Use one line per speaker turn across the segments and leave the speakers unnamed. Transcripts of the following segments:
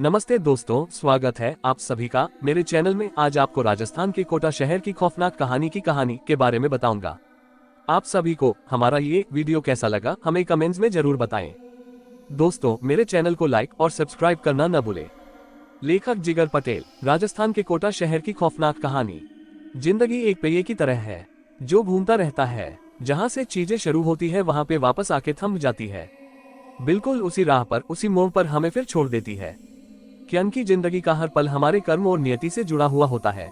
नमस्ते दोस्तों, स्वागत है आप सभी का मेरे चैनल में। आज आपको राजस्थान के कोटा शहर की खौफनाक कहानी के बारे में बताऊंगा। आप सभी को हमारा ये वीडियो कैसा लगा हमें कमेंट्स में जरूर बताएं। दोस्तों, मेरे चैनल को लाइक और सब्सक्राइब करना न भूलें। लेखक जिगर पटेल। राजस्थान के कोटा शहर की खौफनाक कहानी। जिंदगी एक पहिए की तरह है जो घूमता रहता है। जहाँ से चीजें शुरू होती है वहाँ पे वापस आके थम जाती है। बिल्कुल उसी राह पर, उसी मोड़ पर हमें फिर छोड़ देती है। क्योंकि जिंदगी का हर पल हमारे कर्म और नियति से जुड़ा हुआ होता है।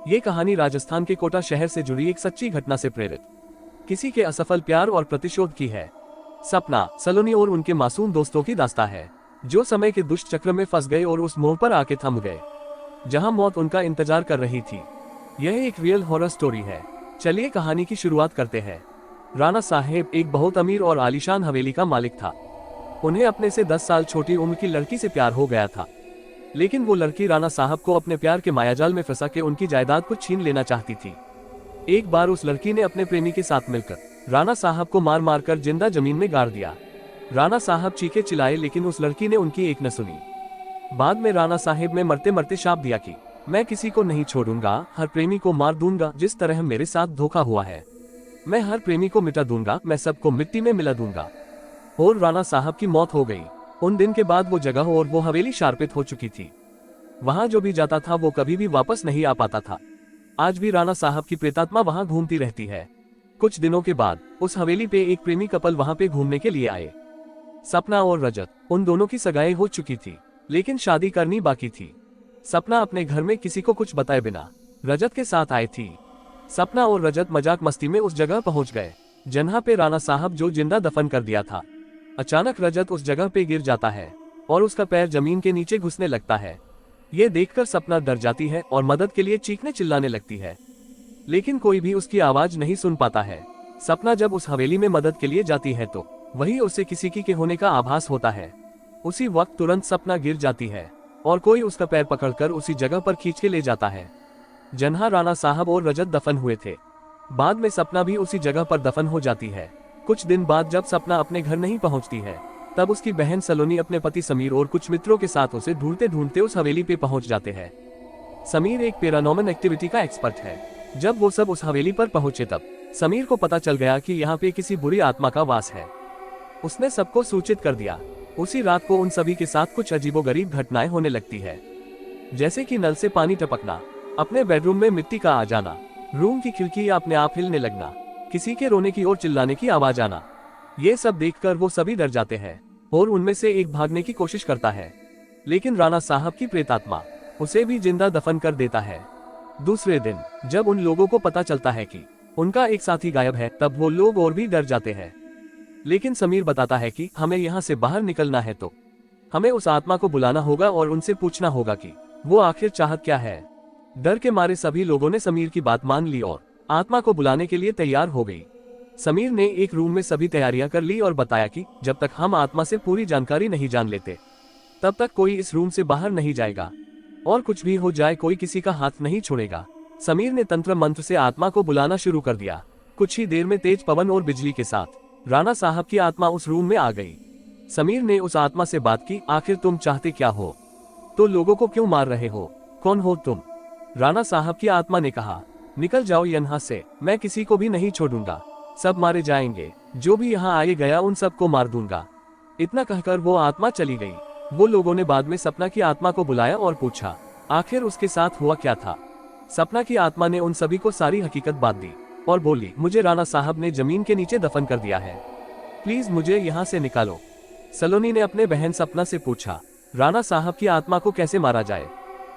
ये कहानी राजस्थान के कोटा शहर से जुड़ी एक सच्ची घटना से प्रेरित किसी के असफल प्यार और प्रतिशोध की है। सपना, सलोनी और उनके मासूम दोस्तों की दास्तां है जो समय के दुष्ट चक्र में फंस गए और उस मोड़ पर आके थम गए जहां मौत उनका इंतजार कर रही थी। यह एक रियल हॉरर स्टोरी है। चलिए कहानी की शुरुआत करते हैं। राणा साहेब एक बहुत अमीर और आलीशान हवेली का मालिक था। उन्हें अपने से 10 साल छोटी उम्र की लड़की से प्यार हो गया था, लेकिन वो लड़की राणा साहब को अपने प्यार के मायाजाल में फंसा के उनकी जायदाद को छीन लेना चाहती थी। एक बार उस लड़की ने अपने प्रेमी के साथ मिलकर राणा साहब को मार मार कर जिंदा जमीन में गाड़ दिया। राणा साहब चीखे चिल्लाए, लेकिन उस लड़की ने उनकी एक न सुनी। बाद में राणा साहब ने मरते मरते शाप दिया कि मैं किसी को नहीं छोड़ूंगा, हर प्रेमी को मार दूंगा जिस तरह मेरे साथ धोखा हुआ है। मैं हर प्रेमी को मिटा दूंगा, मैं सबको मिट्टी में मिला दूंगा। और राणा साहब की मौत हो गई। उन दिन के बाद वो जगह और वो हवेली शार्पित हो चुकी थी। वहां जो भी जाता था वो कभी भी वापस नहीं आ पाता था। आज भी राणा साहब की प्रेतात्मा वहां घूमती रहती है। कुछ दिनों के बाद उस हवेली पे एक प्रेमी कपल वहां पे घूमने के लिए आए। सपना और रजत। उन दोनों की सगाई हो चुकी थी, लेकिन शादी करनी बाकी थी। सपना अपने घर में किसी को कुछ बताए बिना रजत के साथ आई थी। सपना और रजत मजाक मस्ती में उस जगह पहुंच गए जहां पे राणा साहब जो जिंदा दफन कर दिया था। अचानक रजत उस जगह पे गिर जाता है और उसका पैर जमीन के नीचे घुसने लगता है। ये देखकर सपना डर जाती है और मदद के लिए चीखने चिल्लाने लगती है, लेकिन कोई भी उसकी आवाज नहीं सुन पाता है। सपना जब उस हवेली में मदद के लिए जाती है तो वही उसे किसी के होने का आभास होता है। उसी वक्त तुरंत सपना गिर जाती है और कोई उसका पैर पकड़कर उसी जगह पर खींच के ले जाता है जहां राणा साहब और रजत दफन हुए थे। बाद में सपना भी उसी जगह पर दफन हो जाती है। कुछ दिन बाद जब सपना अपने घर नहीं पहुंचती है, तब उसकी बहन सलोनी अपने पति समीर और कुछ मित्रों के साथ उसे ढूंढते ढूंढते उस हवेली पे पहुंच जाते हैं। समीर एक पैरानॉर्मल एक्टिविटी का एक्सपर्ट है। जब वो सब उस हवेली पर पहुंचे तब समीर को पता चल गया कि यहाँ पे किसी बुरी आत्मा का वास है। उसने सबको सूचित कर दिया। उसी रात को उन सभी के साथ कुछ अजीबोगरीब घटनाएं होने लगती है, जैसे कि नल से पानी टपकना, अपने बेडरूम में मिट्टी का आ जाना, रूम की खिड़की अपने आप हिलने लगना, किसी के रोने की और चिल्लाने की आवाज आना। ये सब देखकर वो सभी डर जाते हैं और उनमें से एक भागने की कोशिश करता है, लेकिन राणा साहब की प्रेतात्मा उसे भी जिंदा दफन कर देता है। दूसरे दिन जब उन लोगों को पता चलता है कि उनका एक साथी गायब है, तब वो लोग और भी डर जाते हैं। लेकिन समीर बताता है कि हमें यहाँ से बाहर निकलना है तो हमें उस आत्मा को बुलाना होगा और उनसे पूछना होगा कि वो आखिर चाहत क्या है। डर के मारे सभी लोगों ने समीर की बात मान ली और आत्मा को बुलाने के लिए तैयार हो गई। समीर ने एक रूम में सभी तैयारियां कर ली और बताया कि जब तक हम आत्मा से पूरी जानकारी नहीं जान लेते तब तक कोई इस रूम से बाहर नहीं जाएगा और कुछ भी हो जाए कोई किसी का हाथ नहीं छोड़ेगा। समीर ने तंत्र मंत्र से आत्मा को बुलाना शुरू कर दिया। कुछ ही देर में तेज पवन और बिजली के साथ राणा साहब की आत्मा उस रूम में आ गई। समीर ने उस आत्मा से बात की, आखिर तुम चाहते क्या हो? तो लोगों को क्यों मार रहे हो? कौन हो तुम? राणा साहब की आत्मा ने कहा, निकल जाओ यहाँ से, मैं किसी को भी नहीं छोड़ूंगा, सब मारे जाएंगे। जो भी यहाँ आए गया उन सबको मार दूंगा। इतना कहकर वो आत्मा चली गई। वो लोगों ने बाद में सपना की आत्मा को बुलाया और पूछा आखिर उसके साथ हुआ क्या था। सपना की आत्मा ने उन सभी को सारी हकीकत बात दी और बोली, मुझे राणा साहब ने जमीन के नीचे दफन कर दिया है, प्लीज मुझे यहाँ से निकालो। सलोनी ने अपने बहन सपना से पूछा, राणा साहब की आत्मा को कैसे मारा जाए?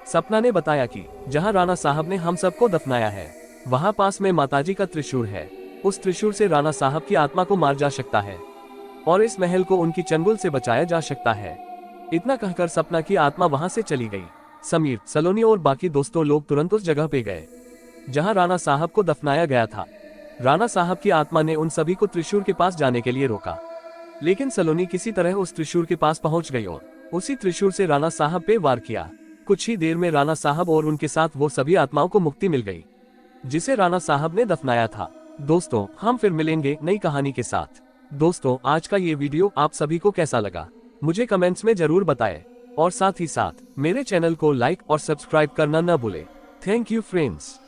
सपना ने बताया कि जहाँ राणा साहब ने हम सबको दफनाया है वहाँ पास में माताजी का त्रिशूल है। उस त्रिशूल से राणा साहब की आत्मा को मार जा सकता है और इस महल को उनकी चंगुल से बचाया जा सकता है। इतना कहकर सपना की आत्मा वहां से चली गई। समीर, सलोनी और बाकी दोस्तों लोग तुरंत उस जगह पे गए जहां राणा साहब को दफनाया गया था। राणा साहब की आत्मा ने उन सभी को त्रिशूल के पास जाने के लिए रोका, लेकिन सलोनी किसी तरह उस त्रिशूल के पास पहुंच गई और उसी त्रिशूल से राणा साहब पे वार किया। कुछ ही देर में राणा साहब और उनके साथ वो सभी आत्माओं को मुक्ति मिल गई जिसे राणा साहब ने दफनाया था। दोस्तों, हम फिर मिलेंगे नई कहानी के साथ। दोस्तों, आज का ये वीडियो आप सभी को कैसा लगा मुझे कमेंट्स में जरूर बताएं। और साथ ही साथ मेरे चैनल को लाइक और सब्सक्राइब करना न भूले। Thank you friends.